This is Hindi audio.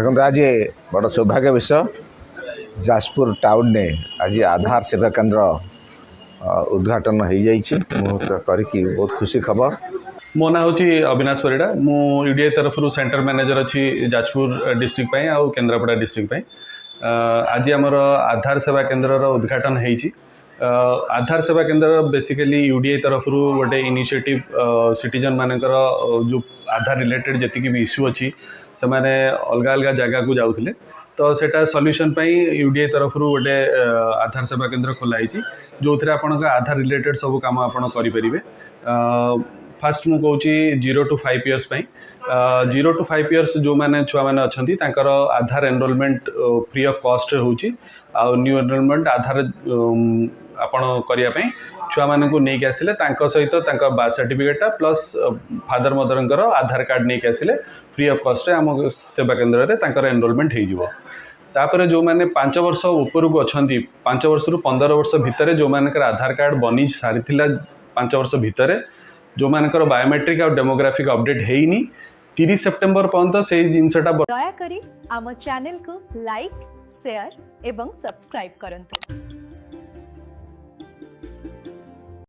देखो आज बड़ सौभाग्य विषय जाजपुर टाउन ने आज आधार सेवा केन्द्र उद्घाटन हो जाकि बहुत खुशी खबर। मो ना हूँ अविनाश परिड़ा मु यूडीआई तरफ सेंटर मैनेजर अच्छी जाजपुर डिस्ट्रिक्ट आउ केन्द्रापड़ा डिस्ट्रिक्ट आज आमर आधार सेवा केन्द्र उद्घाटन होती। आधार सेवा केन्द्र बेसिकली यूडीआई तरफ गोटे इनिशिएटिव सिटीजन मानकर जो आधार रिलेटेड जी भी इश्यू अच्छी से माने अलग अलग जगह को जाऊे तो सेटा सॉल्यूशन यूडीआई तरफ गोटे आधार सेवा केन्द्र खोलाई जो थे आप आधार रिलेटेड सब काम आप करें। फास्ट मु कहूँ 0 to 5 years 0 to 5 years जो मैंने छुआ मैंने अच्छा आधार एनरोलमेंट फ्री ऑफ कॉस्ट होची आ न्यू एनरोलमेंट आधार आपण करने छुआ मान को नहीं आसिले सहित birth certificate plus father mother Aadhaar card नहीं आसिले फ्री ऑफ कॉस्ट आम सेवा केन्द्र में एनरोलमेंट हो जो मैंने 5 वर्ष ऊपर को अच्छा 5 वर्ष रु 15 वर्ष भितर जो मानकर आधार कार्ड बनी सारी 5 वर्ष भितर जो मानकर बायोमेट्रिक और डेमोग्राफिक अपडेट है 30 सेप्टेम्बर पर्यंत से जिनसा दया करी आम चैनल को लाइक शेयर एवं सब्सक्राइब करंतु।